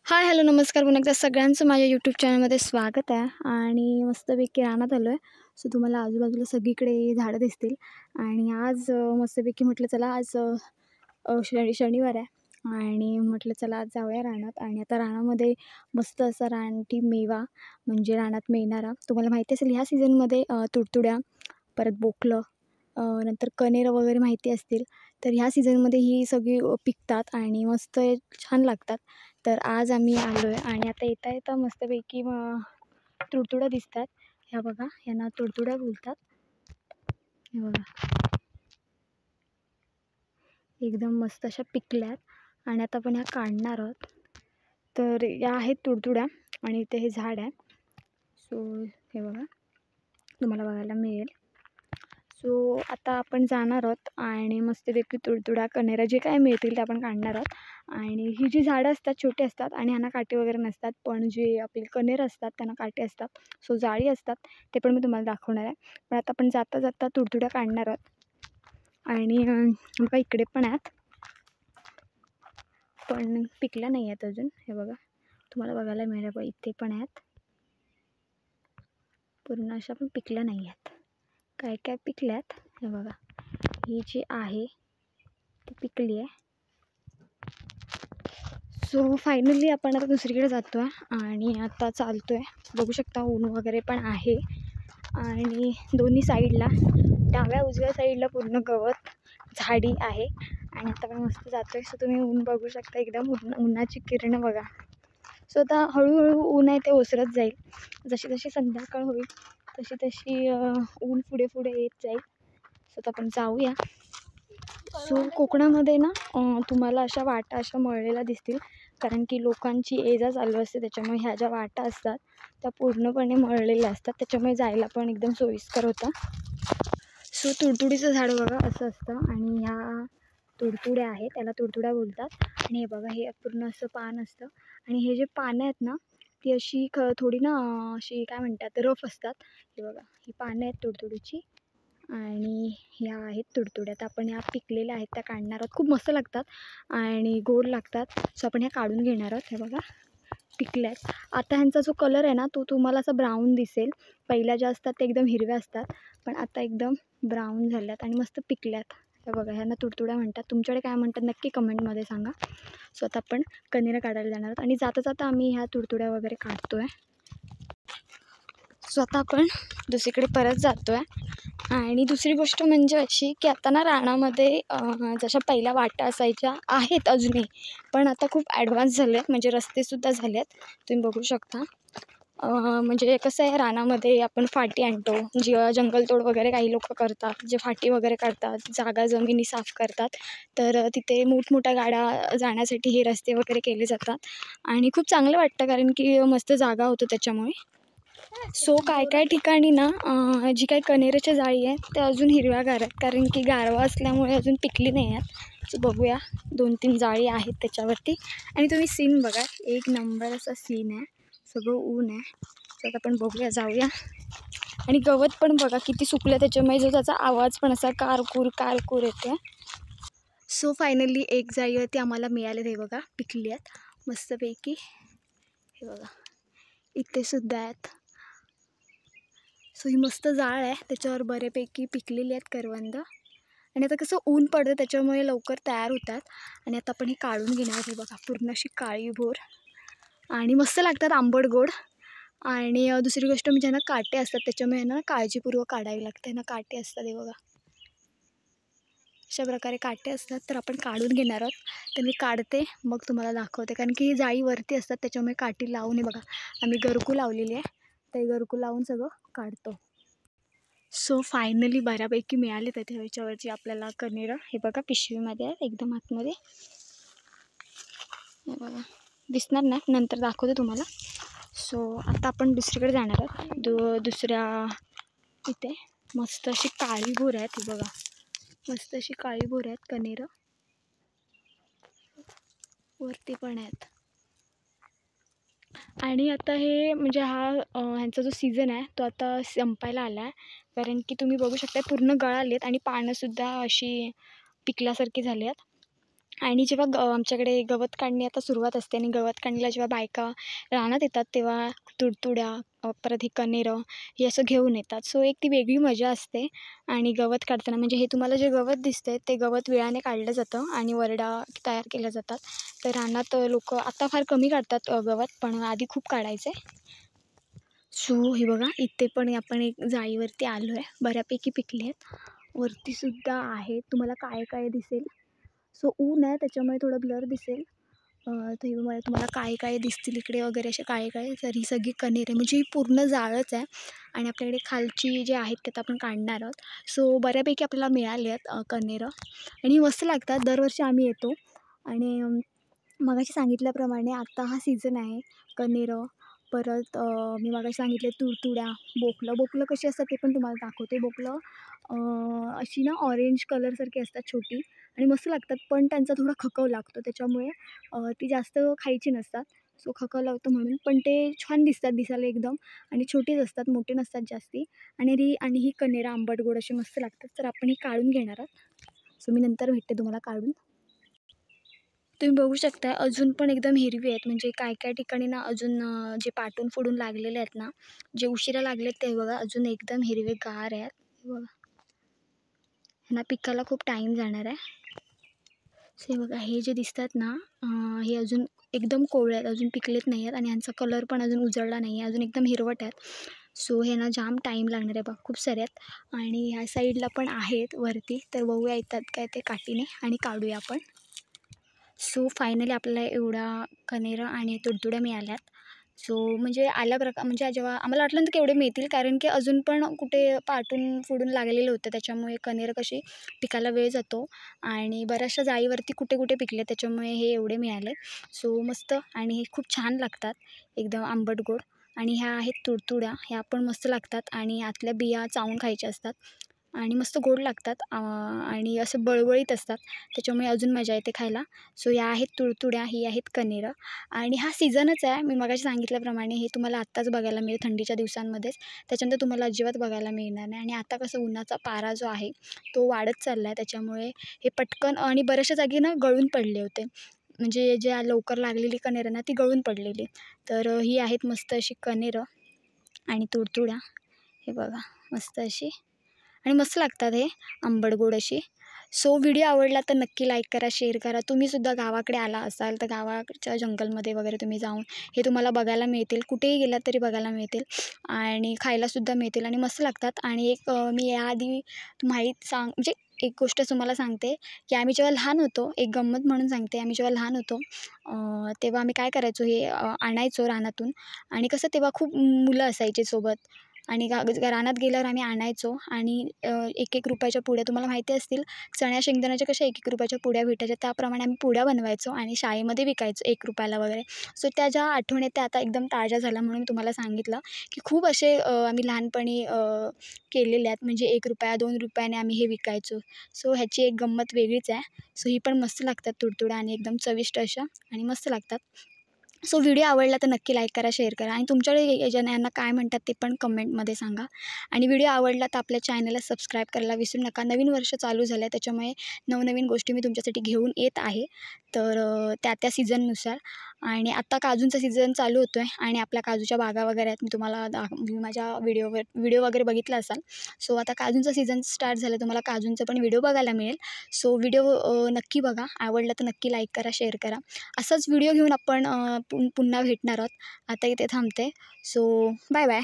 Hi hello नमस्कार पुन्हा एकदा सगळ्यांचं माझ्या यूट्यूब चॅनलमध्ये स्वागत आहे. आणि मस्तपैकी रानात आलो आहे. सो तुम्हाला आजूबाजूला सगळीकडे झाडं दिसतील. आणि आज मस्तपैकी म्हटलं चला आज शनिवार आहे आणि म्हटलं चला आज जाऊया रानात. आणि आता रानामध्ये मस्त असा रानटी मेवा म्हणजे रानात मिळणारा तुम्हाला माहिती असेल ह्या सीझनमध्ये तुडतुड्या, परत बोकलं, नंतर कण्हेरं वगैरे माहिती असतील. तर ह्या सीझनमध्ये ही सगळी पिकतात आणि मस्त छान लागतात. तर आज आम्ही आलो आहे आणि आता येता येता मस्तपैकी तुडतुड्या दिसतात. ह्या बघा, ह्यांना तुडतुड्या बोलतात. हे बघा, एकदम मस्त अशा पिकल्यात आणि आता आपण ह्या काढणार आहोत. तर या आहेत तुडतुड्या आणि इथे हे झाड आहे. सो हे बघा, तुम्हाला बघायला मिळेल. सो आता आपण जाणार आहोत आणि मस्तपैकी तुडतुड्या, कण्हेरं जे काय मिळतील ते आपण काढणार आहोत. आणि ही जी झाडं असतात छोटी असतात आणि ह्यांना काटे वगैरे नसतात, पण जे आपले कण्हेरं असतात त्यांना काटे असतात. सो जाळी असतात, ते पण मी तुम्हाला दाखवणार आहे. पण आता आपण जाता जाता तुडतुड्या काढणार आहोत. आणि बघा इकडे पण आहेत, पण पिकल्या नाही आहेत अजून. हे बघा, तुम्हाला बघायला मिळेल बघा, इथे पण आहेत, पूर्ण अशा पण पिकल्या नाही आहेत. काय काय पिकल्यात हे बघा, ही जी आहे ती पिकली आहे. सो फायनली आपण आता दुसरीकडे जातो आहे आणि आता चालतो आहे. बघू शकता ऊन वगैरे पण आहे आणि दोन्ही साईडला, डाव्या उजव्या साईडला पूर्ण गवत झाडी आहे. आणि आता आपण मस्त जातो आहे. सो तुम्ही ऊन बघू शकता, एकदम उन्हाची किरणं बघा. सो आता हळूहळू ऊन आहे ते ओसरत जाईल. जशी जशी संध्याकाळ होईल तशी तशी ऊन पुढे पुढे येत जाईल. सो आता आपण जाऊया. सो कोकणामध्ये ना तुम्हाला अशा वाटा अशा मळलेल्या दिसतील, कारण की लोकांची ये जा चालू असते. त्याच्यामुळे ह्या ज्या वाटा असतात त्या पूर्णपणे मळलेल्या असतात, त्याच्यामुळे जायला पण एकदम सोयीस्कर होतं. सो तुडतुडीचं झाड बघा असं असतं आणि ह्या तुडतुड्या आहेत, त्याला तुडतुड्या बोलतात. आणि हे बघा, हे पूर्ण असं पान असतं आणि हे जे पानं आहेत ना ती अशी थोडी ना अशी काय म्हणतात, रफ असतात. हे बघा, ही पानं आहेत तुडतुडीची आणि ह्या आहेत तुडतुड्या. तर आपण ह्या पिकलेल्या आहेत त्या काढणार आहोत. खूप मस्त लागतात आणि गोड लागतात. सो आपण ह्या काढून घेणार आहोत. हे बघा, पिकल्या आहेत. आता ह्यांचा जो कलर आहे ना तो तुम्हाला असा ब्राऊन दिसेल. पहिल्या ज्या असतात ते एकदम हिरव्या असतात, पण आता एकदम ब्राऊन झाल्यात आणि मस्त पिकल्यात. हे बघा, ह्यांना तुडतुड्या म्हणतात. तुमच्याकडे काय म्हणतात नक्की कमेंटमध्ये सांगा. सो आता आपण कण्हेरं काढायला जाणार आहोत आणि जाता जाता आम्ही ह्या तुडतुड्या वगैरे काढतो आहे. सो आता आपण दुसरीकडे परत जातो आहे. आणि दुसरी गोष्ट म्हणजे अशी की आता ना रानामध्ये जशा पहिल्या वाटा असायच्या आहेत अजूनही, पण आता खूप ॲडव्हान्स झाले आहेत, म्हणजे रस्तेसुद्धा झाले आहेत. तुम्ही बघू शकता. म्हणजे कसं आहे, रानामध्ये आपण फाटी आणतो, जंगलतोड वगैरे काही लोक करतात, जे फाटी वगैरे काढतात, जागा जमिनी साफ करतात. तर तिथे मोठमोठ्या गाड्या जाण्यासाठी हे रस्ते वगैरे केले जातात आणि खूप चांगलं वाटतं, कारण की मस्त जागा होतं त्याच्यामुळे. सो काय काय ठिकाणी ना जी काही कण्हेरच्या जाळी आहे त्या अजून हिरव्यागार आहेत, कारण की गारवा असल्यामुळे अजून पिकली नाही आहेत. सो बघूया, 2-3 जाळी आहेत त्याच्यावरती. आणि तुम्ही सीन बघा, एक नंबर असा सीन आहे, सगळं ऊन आहे. सो आता आपण बघूया, जाऊया. आणि गवत पण बघा किती सुकलं, त्याच्यामुळे जो त्याचा आवाज पण असा कारकूर कारकूर येते. सो फायनली एक जाळीवरती आम्हाला मिळाले. हे बघा, पिकली आहेत मस्तपैकी. हे बघा, इथे सुद्धा आहेत. सो ही मस्त जाळ आहे, त्याच्यावर बऱ्यापैकी पिकलेली आहेत करवंद. आणि आता कसं ऊन पडतं त्याच्यामुळे लवकर तयार होतात. आणि आता आपण हे काढून घेणार. हे बघा, पूर्ण अशी काळीभोर आणि मस्त लागतात, आंबट गोड. आणि दुसरी गोष्ट म्हणजे ह्यांना काटे असतात, त्याच्यामुळे ह्यांना काळजीपूर्वक काढावी लागते. ह्यांना काटे असतात, हे बघा अशा प्रकारे काटे असतात. तर आपण काढून घेणार आहोत. तर मी काढते मग तुम्हाला दाखवते, कारण की ही जाळीवरती असतात त्याच्यामुळे काठी लावून. हे बघा, आम्ही गरकू लावलेली आहे, ते गरकू लावून सगळं काढतो. सो फायनली बऱ्यापैकी मिळाले त्याच्या ह्याच्यावरची आपल्याला कण्हेरं. हे बघा, पिशवीमध्ये आहे एकदम आतमध्ये. हे बघा, दिसणार नाही, नंतर दाखवते तुम्हाला. सो आता आपण दुसरीकडे जाणार आहोत. दुसऱ्या इथे मस्त अशी काळीभोर आहेत. हे बघा, मस्त अशी काळीभोर आहेत कण्हेरं, वरती पण आहेत. आणि आता हे म्हणजे ह्यांचा जो सीझन आहे तो आता संपायला आला आहे, कारण की तुम्ही बघू शकता पूर्ण गळालेत आणि पानंसुद्धा अशी पिकल्यासारखी झाली आहेत. आणि जेव्हा आमच्याकडे गवत काढणी आता सुरुवात असते आणि गवत काढणीला जेव्हा बायका रानात येतात तेव्हा तुडतुड्या परत हे कण्हेरं हे असं घेऊन येतात. सो एक ती वेगळी मजा असते. आणि गवत काढताना म्हणजे हे तुम्हाला जे गवत दिसतंय ते गवत विळाने काढलं जातं आणि वरडा तयार केल्या जातात. तर रानात लोकं आता फार कमी काढतात गवत, पण आधी खूप काढायचे. सो हे बघा इथे पण आपण एक जाळीवरती आलो आहे. बऱ्यापैकी पिकले आहेत. वरतीसुद्धा आहेत. तुम्हाला काळे काळे दिसेल. सो ऊन आहे त्याच्यामुळे थोडं ब्लर दिसेल. तर हे मला तुम्हाला काळे काळे दिसतील इकडे वगैरे असे काळे काळे. तर ही सगळी कण्हेर आहे म्हणजे ही पूर्ण जाळच आहे. आणि आपल्याकडे खालची जे आहेत ते आता आपण काढणार आहोत. सो बऱ्यापैकी आपल्याला मिळाले आहेत कण्हेरं आणि मस्त लागतात. दरवर्षी आम्ही येतो. आणि मगाशी सांगितल्याप्रमाणे आत्ता हा सीझन आहे कण्हेरं. परत मी मगाशी सांगितले तुरतुड्या, बोकलं. बोकलं कशी असतात ते पण तुम्हाला दाखवते. बोकलं अशी ना ऑरेंज कलरसारखी असतात छोटी आणि मस्त लागतात. पण त्यांचा थोडा खकव लागतो त्याच्यामुळे ती जास्त खायची नसतात. सो खकव लागतो म्हणून. पण ते छान दिसतात दिसायला एकदम आणि छोटीच असतात, मोठे नसतात जास्ती. आणि ही कण्हेरं आंबट गोड अशी मस्त लागतात. तर आपण ही काढून घेणार आहोत. सो मी नंतर भेटते तुम्हाला काढून. तुम्ही बघू शकता अजून पण एकदम हिरवी आहेत. म्हणजे काय काय ठिकाणी ना अजून जे पाटून फुडून लागलेले आहेत ना, जे उशिरा लागलेत ते बघा अजून एकदम हिरवेगार आहेत. हे बघा, ह्यांना पिकायला खूप टाईम जाणार आहे. हे बघा हे जे दिसतात ना हे अजून एकदम कोवळे आहेत, अजून पिकलेत नाही आहेत आणि ह्यांचा कलर पण अजून उजळला नाही आहे, अजून एकदम हिरवट आहेत. सो हे ना जाम टाईम लागणार आहे बघा, खूप सारे आहेत. आणि ह्या साईडला पण आहेत वरती, तर बघूया येतात काय ते काठीने आणि काढूया आपण. सो फायनली आपल्याला एवढा कण्हेरं आणि तुडतुड्या मिळाल्यात. सो म्हणजे म्हणजे जेव्हा आम्हाला वाटलं नव्हतं की एवढे मिळतील, कारण की अजून पण कुठे पाटून फुडून लागलेलं होतं. त्याच्यामुळे कण्हेरं कशी पिकायला वेळ जातो आणि बऱ्याचशा जाळीवरती कुठे कुठे पिकले त्याच्यामुळे हे एवढे मिळाले. सो मस्त आणि हे खूप छान लागतात एकदम आंबट गोड. आणि ह्या आहेत तुडतुड्या, ह्या पण मस्त लागतात आणि आतल्या बिया चावून खायच्या असतात आणि मस्त गोड लागतात आणि असं बळबळीत असतात त्याच्यामुळे अजून मजा येते खायला. सो या आहेत तुडतुड्या, ही आहेत कण्हेरं. आणि हा सीझनच आहे. मी मगाशी सांगितल्याप्रमाणे हे तुम्हाला आत्ताच बघायला मिळेल थंडीच्या दिवसांमध्येच. त्याच्यानंतर तुम्हाला अजिबात बघायला मिळणार नाही. आणि आता कसं उन्हाचा पारा जो आहे तो वाढत चालला आहे त्याच्यामुळे हे पटकन आणि बऱ्याचशा जागी ना गळून पडले होते. म्हणजे ज्या लवकर लागलेली कण्हेरं ना ती गळून पडलेली. तर ही आहेत मस्त अशी कण्हेरं आणि तुडतुड्या. हे बघा मस्त अशी आणि मस्त लागतात हे आंबट गोड अशी. सो व्हिडिओ आवडला तर नक्की लाईक करा, शेअर करा. तुम्हीसुद्धा गावाकडे आला असाल तर गावाच्या जंगलमध्ये वगैरे तुम्ही जाऊन हे तुम्हाला बघायला मिळतील. कुठेही गेलात तरी बघायला मिळतील आणि खायलासुद्धा मिळतील आणि मस्त लागतात. आणि एक मी याआधी म्हणजे एक गोष्ट तुम्हाला सांगते की आम्ही जेव्हा लहान होतो, एक गंमत म्हणून सांगते. आम्ही जेव्हा लहान होतो तेव्हा आम्ही काय करायचो हे आणायचो रानातून. आणि कसं तेव्हा खूप मुलं असायचे सोबत आणि रानात गेल्यावर आम्ही आणायचो आणि 1-1 रुपयाच्या पुड्या तुम्हाला माहिती असतील चण्या शेंगदाण्याच्या कशा 1-1 रुपयाच्या पुड्या भेटायच्या त्याप्रमाणे आम्ही पुड्या बनवायचो आणि शाळेमध्ये विकायचो 1 रुपयाला वगैरे. सो त्या ज्या आठवणी त्या आता एकदम ताज्या झाल्या म्हणून तुम्हाला सांगितलं की खूप असे आम्ही लहानपणी केलेले आहेत. म्हणजे 1 रुपया 2 रुपयाने आम्ही हे विकायचो. सो ह्याची एक गंमत वेगळीच आहे. सो ही पण मस्त लागतात तुडतुड्या आणि एकदम चविष्ट अशा आणि मस्त लागतात. सो व्हिडिओ आवडला तर नक्की लाईक करा, शेअर करा आणि तुमच्याकडे यांना काय म्हणतात ते पण कमेंटमध्ये सांगा. आणि व्हिडिओ आवडला तर आपल्या चॅनलला सबस्क्राईब करायला विसरू नका. नवीन वर्ष चालू झालं आहे त्याच्यामुळे नवनवीन गोष्टी मी तुमच्यासाठी घेऊन येत आहे. तर त्या सीझननुसार. आणि आत्ता काजूंचा सीझन चालू होतो आहे आणि आपल्या काजूच्या बागा वगैरे आहेत. मी तुम्हाला माझ्या व्हिडिओ वगैरे बघितला असाल. सो आता काजूंचा सीझन स्टार्ट झालं, तुम्हाला काजूंचा पण व्हिडिओ बघायला मिळेल. सो व्हिडिओ नक्की बघा. आवडला तर नक्की लाईक करा, शेअर करा. असाच व्हिडिओ घेऊन आपण पुन्हा भेटणार आहोत. आता इथे थांबते. So bye bye.